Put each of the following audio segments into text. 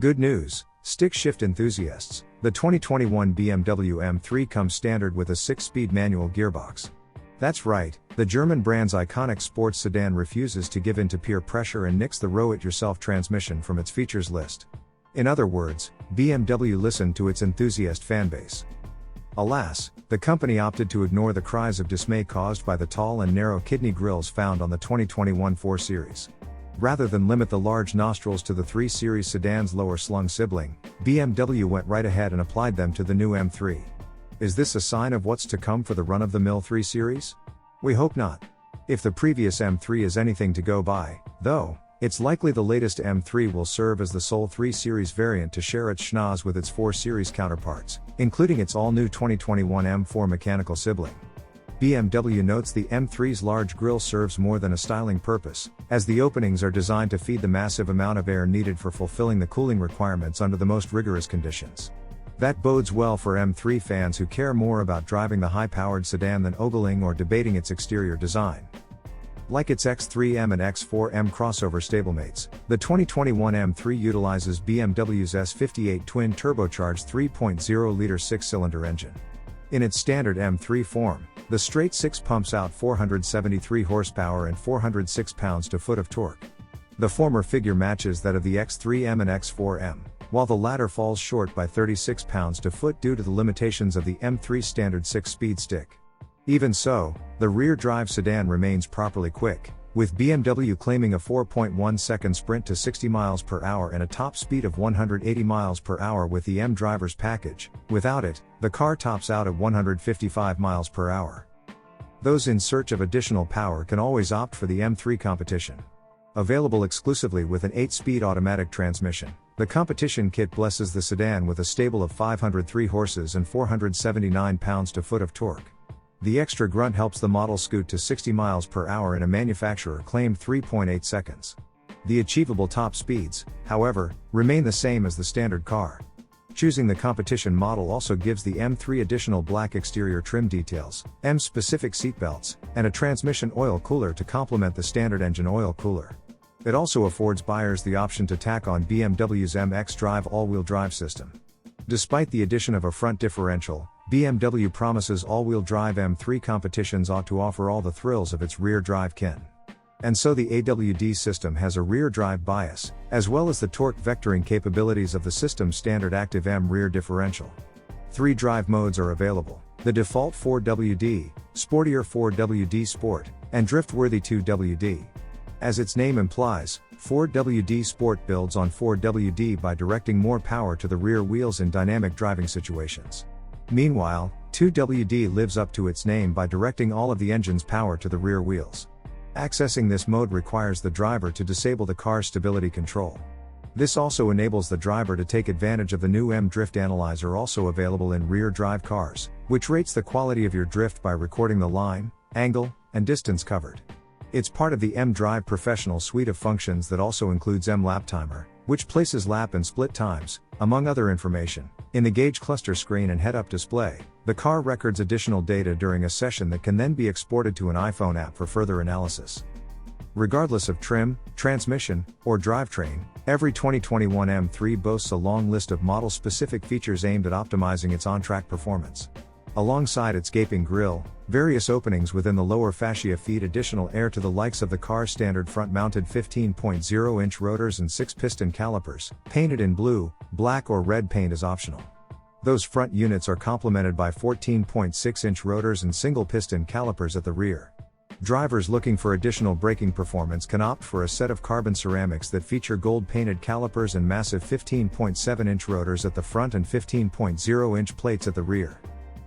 Good news, stick shift enthusiasts, the 2021 BMW M3 comes standard with a 6-speed manual gearbox. That's right, the German brand's iconic sports sedan refuses to give in to peer pressure and nix the row-it-yourself transmission from its features list. In other words, BMW listened to its enthusiast fanbase. Alas, the company opted to ignore the cries of dismay caused by the tall and narrow kidney grilles found on the 2021 4 Series. Rather than limit the large nostrils to the 3 Series sedan's lower-slung sibling, BMW went right ahead and applied them to the new M3. Is this a sign of what's to come for the run-of-the-mill 3 Series? We hope not. If the previous M3 is anything to go by, though, it's likely the latest M3 will serve as the sole 3 Series variant to share its schnoz with its 4 Series counterparts, including its all-new 2021 M4 mechanical sibling. BMW notes the M3's large grille serves more than a styling purpose, as the openings are designed to feed the massive amount of air needed for fulfilling the cooling requirements under the most rigorous conditions. That bodes well for M3 fans who care more about driving the high-powered sedan than ogling or debating its exterior design. Like its X3M and X4M crossover stablemates, the 2021 M3 utilizes BMW's S58 twin-turbocharged 3.0-liter 6-cylinder engine. In its standard M3 form, the straight 6 pumps out 473 horsepower and 406 pounds-to-foot of torque. The former figure matches that of the X3M and X4M, while the latter falls short by 36 pounds-to-foot due to the limitations of the M3 standard 6-speed stick. Even so, the rear-drive sedan remains properly quick, with BMW claiming a 4.1-second sprint to 60 miles per hour and a top speed of 180 miles per hour with the M driver's package. Without it, the car tops out at 155 miles per hour. Those in search of additional power can always opt for the M3 Competition. Available exclusively with an 8-speed automatic transmission, the Competition kit blesses the sedan with a stable of 503 horses and 479 pounds-to-foot of torque. The extra grunt helps the model scoot to 60 miles per hour in a manufacturer-claimed 3.8 seconds. The achievable top speeds, however, remain the same as the standard car. Choosing the Competition model also gives the M3 additional black exterior trim details, M-specific seatbelts, and a transmission oil cooler to complement the standard engine oil cooler. It also affords buyers the option to tack on BMW's MX-Drive all-wheel drive system. Despite the addition of a front differential, BMW promises all-wheel drive M3 competitions ought to offer all the thrills of its rear-drive kin. And so the AWD system has a rear-drive bias, as well as the torque vectoring capabilities of the system's standard active M rear differential. 3 drive modes are available: the default 4WD, sportier 4WD Sport, and drift-worthy 2WD. As its name implies, 4WD Sport builds on 4WD by directing more power to the rear wheels in dynamic driving situations. Meanwhile, 2WD lives up to its name by directing all of the engine's power to the rear wheels. Accessing this mode requires the driver to disable the car's stability control. This also enables the driver to take advantage of the new M Drift Analyzer, also available in rear-drive cars, which rates the quality of your drift by recording the line, angle, and distance covered. It's part of the M Drive Professional suite of functions that also includes M Lap Timer, which places lap and split times, among other information, in the gauge cluster screen and head-up display. The car records additional data during a session that can then be exported to an iPhone app for further analysis. Regardless of trim, transmission, or drivetrain, every 2021 M3 boasts a long list of model-specific features aimed at optimizing its on-track performance. Alongside its gaping grille, various openings within the lower fascia feed additional air to the likes of the car's standard front-mounted 15.0-inch rotors and 6-piston calipers, painted in blue, black or red paint is optional. Those front units are complemented by 14.6-inch rotors and single-piston calipers at the rear. Drivers looking for additional braking performance can opt for a set of carbon ceramics that feature gold-painted calipers and massive 15.7-inch rotors at the front and 15.0-inch plates at the rear.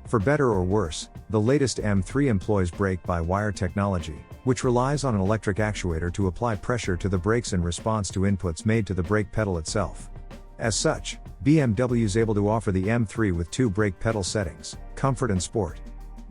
For better or worse, the latest M3 employs brake-by-wire technology, which relies on an electric actuator to apply pressure to the brakes in response to inputs made to the brake pedal itself. As such, BMW is able to offer the M3 with 2 brake pedal settings, Comfort and Sport.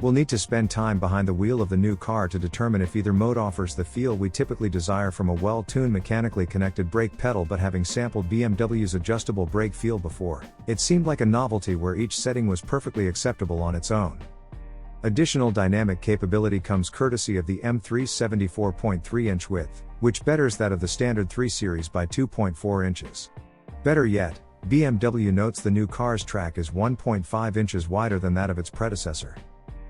We'll need to spend time behind the wheel of the new car to determine if either mode offers the feel we typically desire from a well-tuned mechanically connected brake pedal, but having sampled BMW's adjustable brake feel before, it seemed like a novelty where each setting was perfectly acceptable on its own. Additional dynamic capability comes courtesy of the M3's 74.3-inch width, which betters that of the standard 3 Series by 2.4 inches. Better yet, BMW notes the new car's track is 1.5 inches wider than that of its predecessor.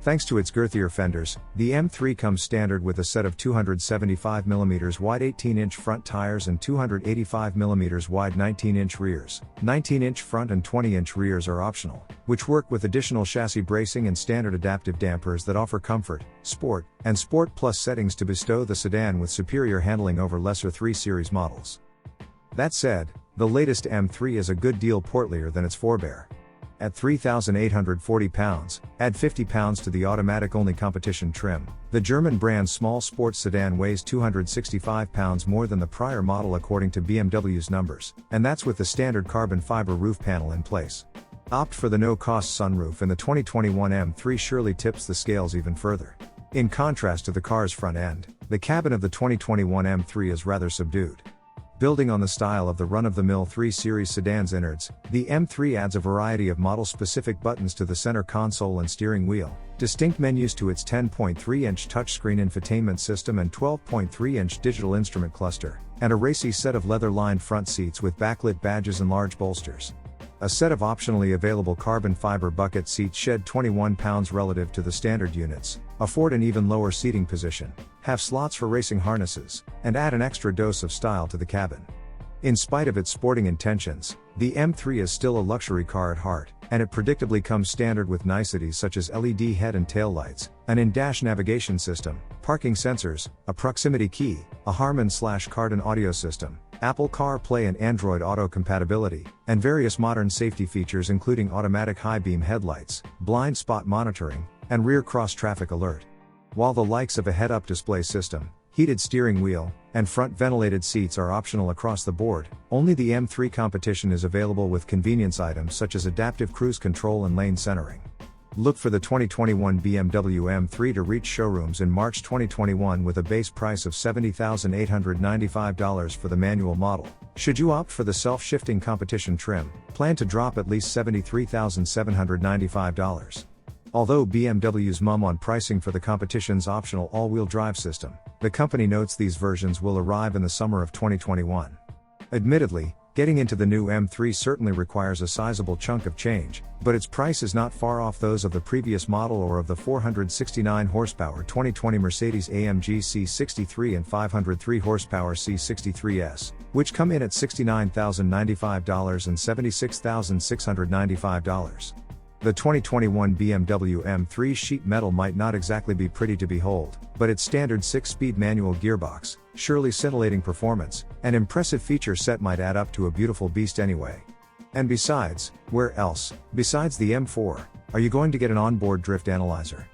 Thanks to its girthier fenders, the M3 comes standard with a set of 275mm wide 18-inch front tires and 285mm wide 19-inch rears. 19-inch front and 20-inch rears are optional, which work with additional chassis bracing and standard adaptive dampers that offer comfort, sport, and Sport Plus settings to bestow the sedan with superior handling over lesser 3 Series models. That said, the latest M3 is a good deal portlier than its forebear. At 3,840 pounds, add 50 pounds to the automatic-only competition trim, the German brand's small sports sedan weighs 265 pounds more than the prior model according to BMW's numbers, and that's with the standard carbon fiber roof panel in place. Opt for the no-cost sunroof and the 2021 M3 surely tips the scales even further. In contrast to the car's front end, the cabin of the 2021 M3 is rather subdued. Building on the style of the run-of-the-mill 3 Series sedan's innards, the M3 adds a variety of model-specific buttons to the center console and steering wheel, distinct menus to its 10.3-inch touchscreen infotainment system and 12.3-inch digital instrument cluster, and a racy set of leather-lined front seats with backlit badges and large bolsters. A set of optionally available carbon fiber bucket seats shed 21 pounds relative to the standard units, afford an even lower seating position, have slots for racing harnesses, and add an extra dose of style to the cabin. In spite of its sporting intentions, the M3 is still a luxury car at heart, and it predictably comes standard with niceties such as LED head and tail lights, an in-dash navigation system, parking sensors, a proximity key, a Harman/Kardon audio system, Apple CarPlay and Android Auto compatibility, and various modern safety features including automatic high-beam headlights, blind spot monitoring, and rear cross-traffic alert. While the likes of a head-up display system, heated steering wheel, and front ventilated seats are optional across the board, only the M3 competition is available with convenience items such as adaptive cruise control and lane centering. Look for the 2021 BMW M3 to reach showrooms in March 2021 with a base price of $70,895 for the manual model. Should you opt for the self-shifting competition trim, plan to drop at least $73,795. Although BMW's mum on pricing for the competition's optional all-wheel drive system, the company notes these versions will arrive in the summer of 2021. Admittedly, getting into the new M3 certainly requires a sizable chunk of change, but its price is not far off those of the previous model or of the 469 horsepower 2020 Mercedes-AMG C63 and 503 horsepower C63S, which come in at $69,095 and $76,695. The 2021 BMW M3 sheet metal might not exactly be pretty to behold, but its standard 6-speed manual gearbox, surely scintillating performance, and impressive feature set might add up to a beautiful beast anyway. And besides, where else, besides the M4, are you going to get an onboard drift analyzer?